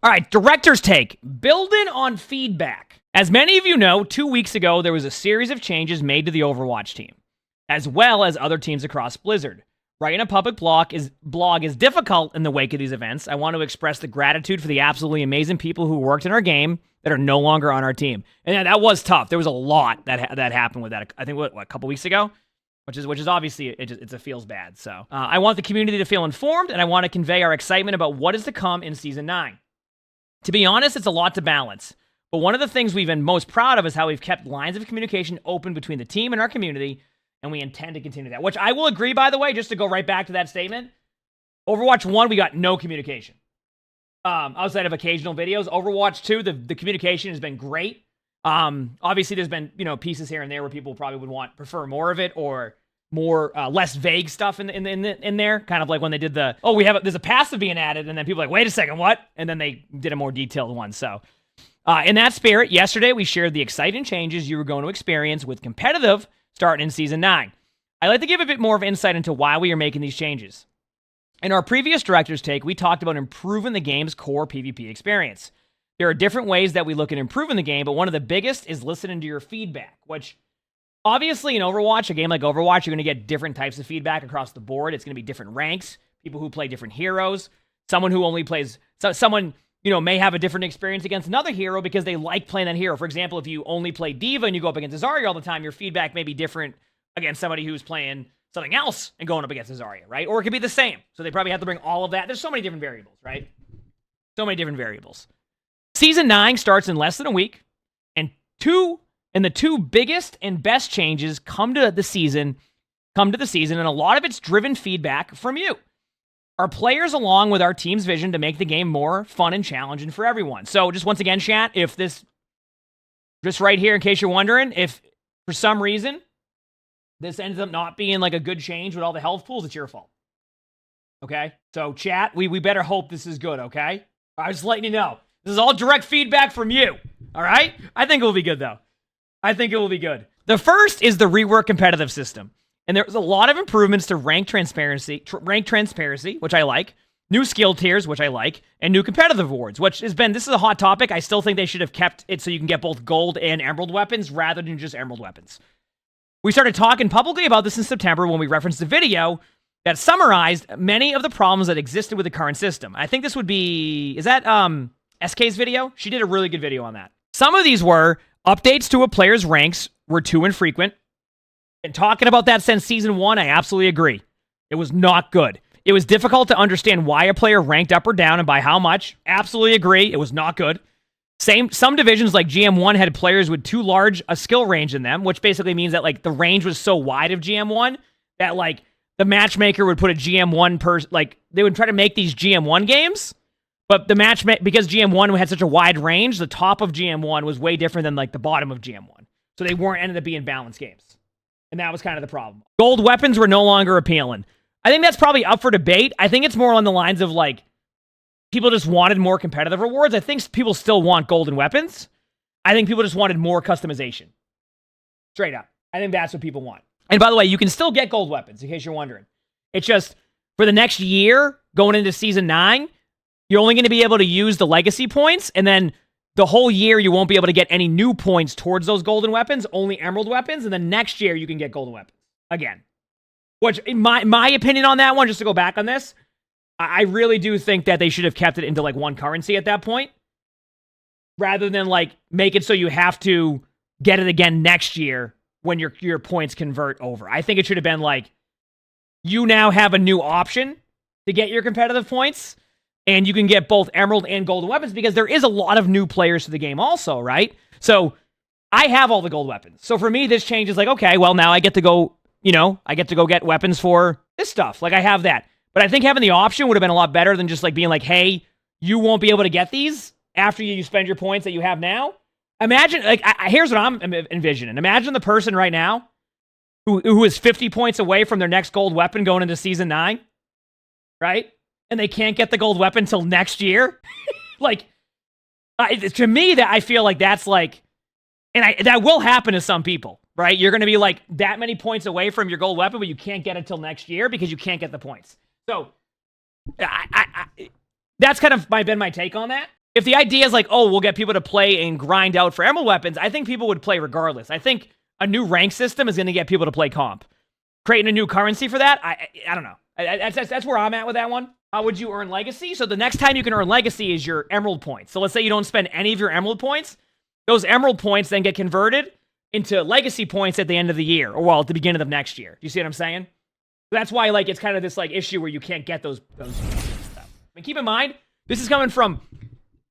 All right, director's take. Building on feedback. As many of you know, 2 weeks ago, there was a series of changes made to the Overwatch team, as well as other teams across Blizzard. Writing a public blog is difficult in the wake of these events. I want to express the gratitude for the absolutely amazing people who worked in our game that are no longer on our team. And that was tough. There was a lot that happened with that. I think, what a couple weeks ago? Which is obviously, it feels bad. So I want the community to feel informed, and I want to convey our excitement about what is to come in Season 9. To be honest, it's a lot to balance. But one of the things we've been most proud of is how we've kept lines of communication open between the team and our community, and we intend to continue that. Which I will agree, by the way, just to go right back to that statement. Overwatch 1, we got no communication. Outside of occasional videos. Overwatch 2, the communication has been great. Obviously, there's been, pieces here and there where people probably would prefer more of it, or more less vague stuff in there, kind of like when they did there's a passive being added, and then people are like, wait a second, what? And then they did a more detailed one. So in that spirit, yesterday we shared the exciting changes you were going to experience with competitive starting in Season 9. I'd like to give a bit more of insight into why we are making these changes. In our previous director's take, we talked about improving the game's core PvP experience. There are different ways that we look at improving the game, but one of the biggest is listening to your feedback, which obviously in Overwatch, a game like Overwatch, you're going to get different types of feedback across the board. It's going to be different ranks, people who play different heroes, someone who only plays, someone, may have a different experience against another hero because they like playing that hero. For example, if you only play D.Va and you go up against Zarya all the time, your feedback may be different against somebody who's playing something else and going up against Zarya, right? Or it could be the same. So they probably have to bring all of that. There's so many different variables, right? So many different variables. Season 9 starts in less than a week, and the two biggest and best changes come to the season, and a lot of it's driven feedback from you, our players, along with our team's vision to make the game more fun and challenging for everyone. So just once again, chat, if this, just right here, in case you're wondering, if for some reason this ends up not being like a good change with all the health pools, it's your fault. Okay? So chat, we better hope this is good, okay? I'm just letting you know. This is all direct feedback from you, all right? I think it will be good, though. I think it will be good. The first is the rework competitive system. And there's a lot of improvements to rank transparency, which I like, new skill tiers, which I like, and new competitive awards, which this is a hot topic. I still think they should have kept it so you can get both gold and emerald weapons rather than just emerald weapons. We started talking publicly about this in September when we referenced a video that summarized many of the problems that existed with the current system. I think this would be, is that SK's video? She did a really good video on that. Some of these were updates to a player's ranks were too infrequent. And talking about that since Season 1, I absolutely agree. It was not good. It was difficult to understand why a player ranked up or down and by how much. Absolutely agree. It was not good. Some divisions like GM1 had players with too large a skill range in them, which basically means that the range was so wide of GM1 that the matchmaker would put a GM1 they would try to make these GM1 games, but because GM1 had such a wide range, the top of GM1 was way different than the bottom of GM1. So they ended up being balanced games. And that was kind of the problem. Gold weapons were no longer appealing. I think that's probably up for debate. I think it's more on the lines of people just wanted more competitive rewards. I think people still want golden weapons. I think people just wanted more customization. Straight up. I think that's what people want. And by the way, you can still get gold weapons, in case you're wondering. It's just, for the next year, going into Season 9, you're only going to be able to use the legacy points, and then the whole year, you won't be able to get any new points towards those golden weapons, only emerald weapons, and then next year, you can get golden weapons. Again. Which, in my opinion on that one, just to go back on this, I really do think that they should have kept it into, one currency at that point, rather than, make it so you have to get it again next year when your points convert over. I think it should have been, you now have a new option to get your competitive points, and you can get both emerald and golden weapons because there is a lot of new players to the game also, right? So I have all the gold weapons. So for me, this change is okay, well, now I get to go, get weapons for this stuff. I have that. But I think having the option would have been a lot better than just being hey, you won't be able to get these after you spend your points that you have now. Imagine, here's what I'm envisioning. Imagine the person right now who is 50 points away from their next gold weapon going into Season 9, right? And they can't get the gold weapon till next year. To me, that I feel that's that will happen to some people, right? You're going to be that many points away from your gold weapon, but you can't get it till next year because you can't get the points. So that's kind of been my take on that. if the idea is like, oh, we'll get people to play and grind out for emerald weapons, I think people would play regardless. I think a new rank system is going to get people to play comp. Creating a new currency for that, I don't know. That's where I'm at with that one. How would you earn legacy? So the next time you can earn legacy is your emerald points. So let's say you don't spend any of your emerald points. Those emerald points then get converted into legacy points at the end of the year, or well, at the beginning of next year. Do you see what I'm saying? That's why like it's kind of this like issue where you can't get those stuff. I mean, keep in mind, this is coming from,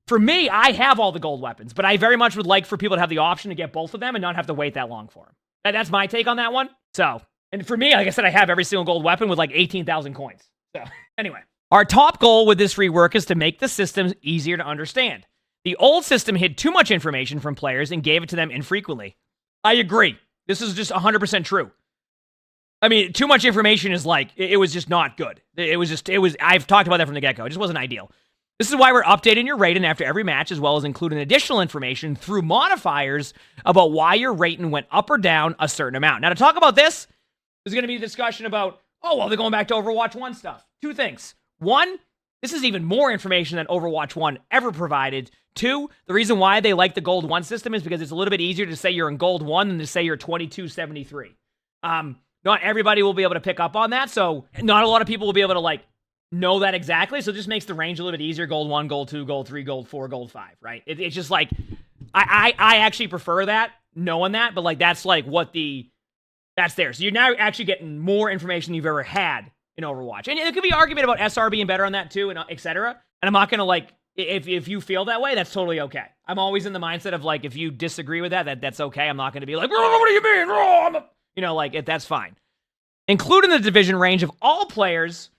for me, I have all the gold weapons, but I very much would like for people to have the option to get both of them and not have to wait that long for them. That's my take on that one. So, and for me, like I said, I have every single gold weapon with like 18,000 coins. So, anyway. Our top goal with this rework is to make the system easier to understand. The old system hid too much information from players and gave it to them infrequently. I agree. This is just 100% true. I mean, too much information is like, it was just not good. I've talked about that from the get-go. It just wasn't ideal. This is why we're updating your rating after every match, as well as including additional information through modifiers about why your rating went up or down a certain amount. Now, to talk about this, there's going to be a discussion about, oh, well, they're going back to Overwatch 1 stuff. Two things. One, this is even more information than Overwatch 1 ever provided. Two, the reason why they like the Gold 1 system is because it's a little bit easier to say you're in Gold 1 than to say you're 2273. Not everybody will be able to pick up on that, so not a lot of people will be able to, like, know that exactly, so it just makes the range a little bit easier. Gold 1, Gold 2, Gold 3, Gold 4, Gold 5, right? It's just, like, I actually prefer that, knowing that, but, like, that's, like, that's there. So you're now actually getting more information than you've ever had in Overwatch. And there could be argument about SR being better on that too, and et cetera. And I'm not going to, like, if you feel that way, that's totally okay. I'm always in the mindset of, like, if you disagree with that's okay. I'm not going to be like, what do you mean? That's fine. Including the division range of all players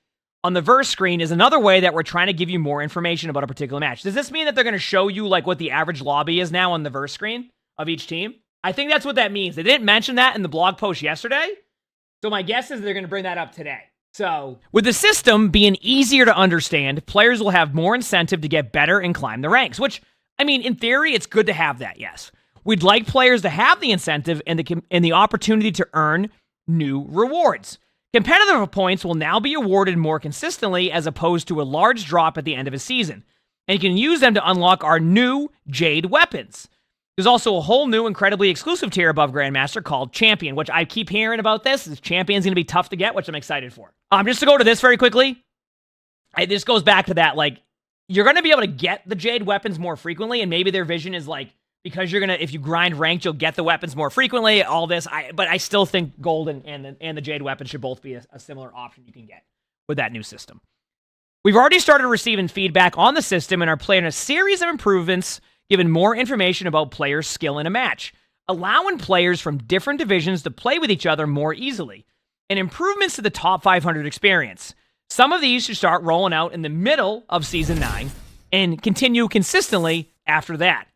on the verse screen is another way that we're trying to give you more information about a particular match. Does this mean that they're going to show you, like, what the average lobby is now on the verse screen of each team? I think that's what that means. They didn't mention that in the blog post yesterday, so my guess is they're going to bring that up today. So, with the system being easier to understand, players will have more incentive to get better and climb the ranks, which, I mean, in theory, it's good to have that, yes. We'd like players to have the incentive and the opportunity to earn new rewards. Competitive points will now be awarded more consistently as opposed to a large drop at the end of a season, and you can use them to unlock our new Jade weapons. There's also a whole new, incredibly exclusive tier above Grandmaster called Champion, which I keep hearing about this. This Champion's going to be tough to get, which I'm excited for. Just to go to this very quickly, this goes back to that, like, you're going to be able to get the Jade weapons more frequently, and maybe their vision is, like, because you're going to, if you grind ranked, you'll get the weapons more frequently, all this. But I still think Gold and the Jade weapons should both be a similar option you can get with that new system. We've already started receiving feedback on the system and are planning a series of improvements giving more information about players' skill in a match, allowing players from different divisions to play with each other more easily, and improvements to the top 500 experience. Some of these should start rolling out in the middle of Season 9 and continue consistently after that.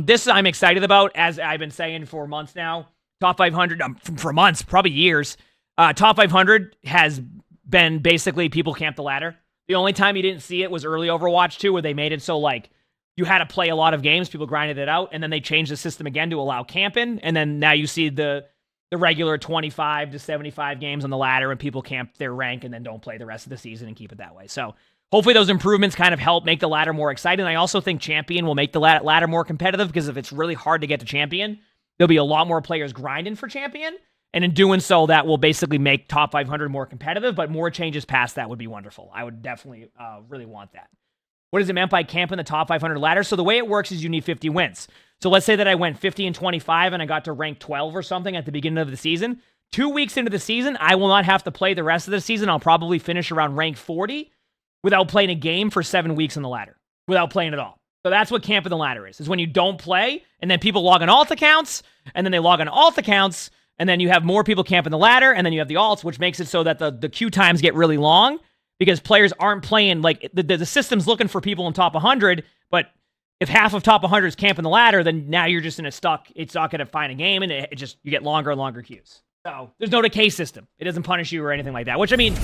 This I'm excited about, as I've been saying for months now. Top 500, for months, probably years. Top 500 has been basically people camp the ladder. The only time you didn't see it was early Overwatch 2, where they made it so, like, you had to play a lot of games, people grinded it out, and then they changed the system again to allow camping, and then now you see the regular 25 to 75 games on the ladder, and people camp their rank and then don't play the rest of the season and keep it that way. So hopefully those improvements kind of help make the ladder more exciting. I also think Champion will make the ladder more competitive, because if it's really hard to get to Champion, there'll be a lot more players grinding for Champion, and in doing so, that will basically make top 500 more competitive, but more changes past that would be wonderful. I would definitely really want that. What is it meant by camping the top 500 ladder? So the way it works is you need 50 wins. So let's say that I went 50 and 25 and I got to rank 12 or something at the beginning of the season. 2 weeks into the season, I will not have to play the rest of the season. I'll probably finish around rank 40 without playing a game for 7 weeks on the ladder, without playing at all. So that's what camping the ladder is when you don't play, and then people log on alt accounts, and then they log on alt accounts, and then you have more people camping the ladder, and then you have the alts, which makes it so that the queue times get really long, because players aren't playing, like, the system's looking for people in top 100, but if half of top 100 is camping the ladder, then now you're just in it's not going to find a game, and you get longer and longer queues. So there's no decay system. It doesn't punish you or anything like that, which, I mean,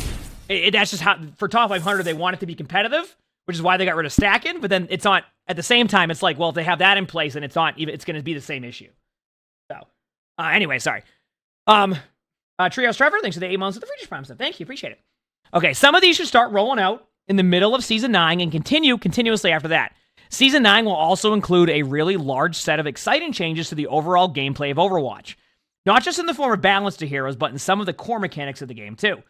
that's just how, for top 500, they want it to be competitive, which is why they got rid of stacking, but then it's not, at the same time, it's like, well, if they have that in place, then it's going to be the same issue. So, anyway, sorry. Trios Trevor, thanks for the 8 months of the Freakish Prime stuff. Thank you, appreciate it. Okay, some of these should start rolling out in the middle of Season 9 and continue continuously after that. Season 9 will also include a really large set of exciting changes to the overall gameplay of Overwatch. Not just in the form of balance to heroes, but in some of the core mechanics of the game too.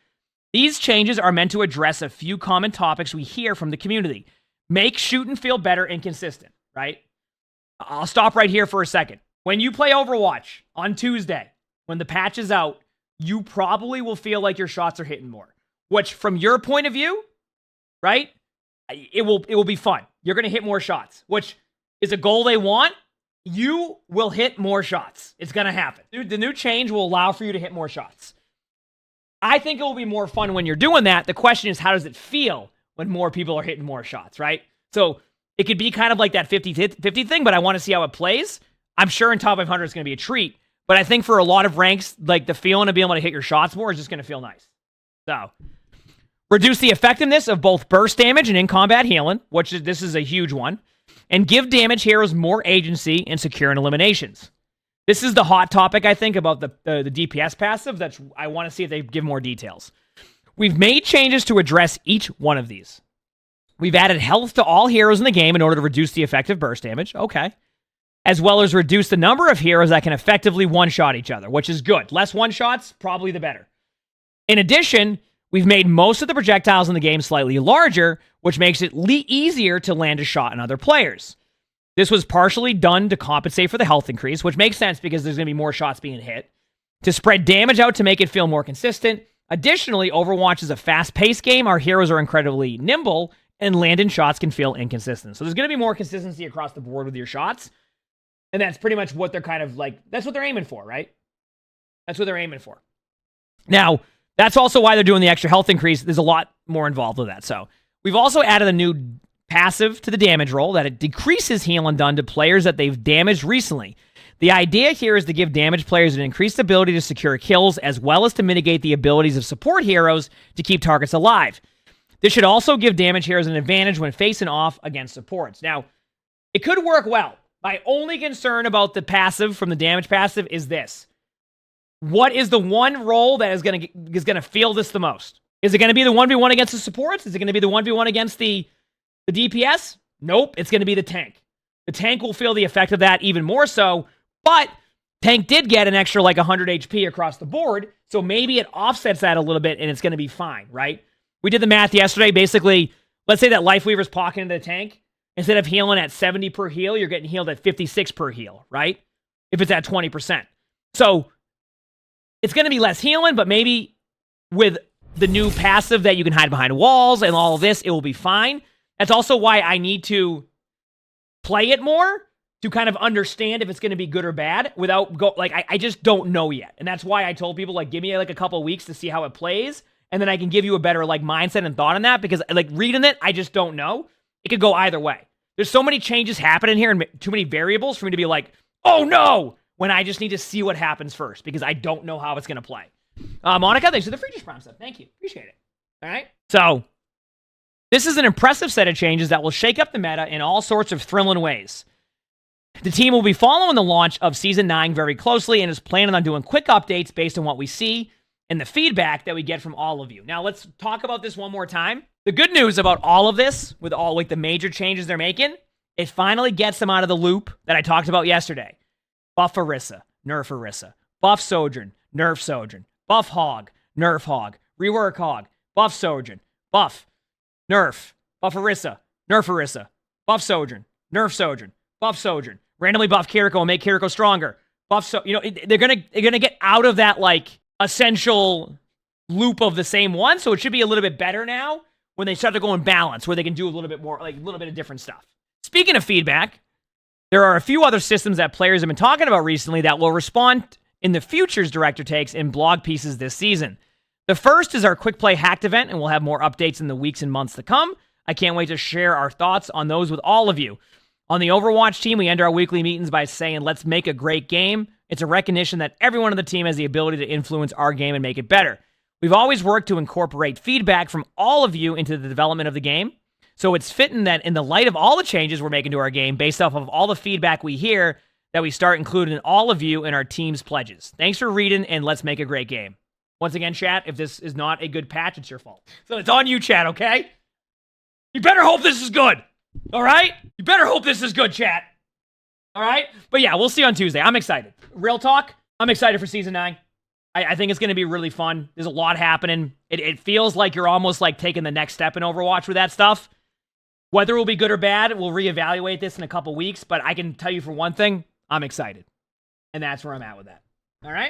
These changes are meant to address a few common topics we hear from the community. Make shooting feel better and consistent, right? I'll stop right here for a second. When you play Overwatch on Tuesday, when the patch is out, you probably will feel like your shots are hitting more. Which, from your point of view, right, it will be fun. You're going to hit more shots, which is a goal they want. You will hit more shots. It's going to happen. The new change will allow for you to hit more shots. I think it will be more fun when you're doing that. The question is, how does it feel when more people are hitting more shots, right? So it could be kind of like that 50-50 thing, but I want to see how it plays. I'm sure in top 500 it's going to be a treat, but I think for a lot of ranks, like the feeling of being able to hit your shots more is just going to feel nice. So, reduce the effectiveness of both burst damage and in-combat healing, this is a huge one, and give damage heroes more agency in securing eliminations. This is the hot topic, I think, about the DPS passive. I want to see if they give more details. We've made changes to address each one of these. We've added health to all heroes in the game in order to reduce the effective burst damage. Okay. As well as reduce the number of heroes that can effectively one-shot each other, which is good. Less one-shots, probably the better. In addition, we've made most of the projectiles in the game slightly larger, which makes it easier to land a shot on other players. This was partially done to compensate for the health increase, which makes sense because there's going to be more shots being hit. To spread damage out to make it feel more consistent. Additionally, Overwatch is a fast-paced game. Our heroes are incredibly nimble, and landing shots can feel inconsistent. So there's going to be more consistency across the board with your shots. And that's pretty much what they're kind of like, that's what they're aiming for, right? That's what they're aiming for. Now, that's also why they're doing the extra health increase. There's a lot more involved with that. So we've also added a new passive to the damage roll that it decreases healing done to players that they've damaged recently. The idea here is to give damaged players an increased ability to secure kills, as well as to mitigate the abilities of support heroes to keep targets alive. This should also give damage heroes an advantage when facing off against supports. Now, it could work well. My only concern about the passive from the damage passive is this. What is the one role that is going to feel this the most? Is it going to be the 1v1 against the supports? Is it going to be the 1v1 against the DPS? Nope, it's going to be the tank. The tank will feel the effect of that even more so, but tank did get an extra like 100 HP across the board, so maybe it offsets that a little bit and it's going to be fine, right? We did the math yesterday. Basically, let's say that Lifeweaver's pocketing the tank. Instead of healing at 70 per heal, you're getting healed at 56 per heal, right? If it's at 20%. So it's going to be less healing, but maybe with the new passive that you can hide behind walls and all of this, it will be fine. That's also why I need to play it more to kind of understand if it's going to be good or bad without I just don't know yet. And that's why I told people, like, give me like a couple of weeks to see how it plays, and then I can give you a better like mindset and thought on that, because like reading it, I just don't know. It could go either way. There's so many changes happening here and too many variables for me to be like, oh no, when I just need to see what happens first, because I don't know how it's going to play. Monica, thanks for the free just prompt stuff. Thank you. Appreciate it. All right. So this is an impressive set of changes that will shake up the meta in all sorts of thrilling ways. The team will be following the launch of Season 9 very closely and is planning on doing quick updates based on what we see and the feedback that we get from all of you. Now, let's talk about this one more time. The good news about all of this, with all like the major changes they're making, it finally gets them out of the loop that I talked about yesterday. Buff Orisa, nerf Orisa. Buff Sojourn, nerf Sojourn. Buff Hog, nerf Hog. Rework Hog, buff Sojourn. Buff, nerf. Buff Orisa, nerf Orisa. Buff Sojourn, nerf Sojourn. Buff Sojourn. Randomly buff Kiriko and make Kiriko stronger. Buff they're gonna get out of that like essential loop of the same one, so it should be a little bit better now when they start to go in balance, where they can do a little bit more, like a little bit of different stuff. Speaking of feedback, there are a few other systems that players have been talking about recently that will respond in the futures director takes in blog pieces this season. The first is our quick play hacked event, and we'll have more updates in the weeks and months to come. I can't wait to share our thoughts on those with all of you. On the Overwatch team, we end our weekly meetings by saying, let's make a great game. It's a recognition that everyone on the team has the ability to influence our game and make it better. We've always worked to incorporate feedback from all of you into the development of the game. So it's fitting that in the light of all the changes we're making to our game, based off of all the feedback we hear, that we start including all of you in our team's pledges. Thanks for reading, and let's make a great game. Once again, chat, if this is not a good patch, it's your fault. So it's on you, chat, okay? You better hope this is good. All right? You better hope this is good, chat. All right? But yeah, we'll see on Tuesday. I'm excited. Real talk, I'm excited for Season 9. I think it's going to be really fun. There's a lot happening. It feels like you're almost like taking the next step in Overwatch with that stuff. Whether it will be good or bad, we'll reevaluate this in a couple weeks. But I can tell you for one thing, I'm excited. And that's where I'm at with that. All right?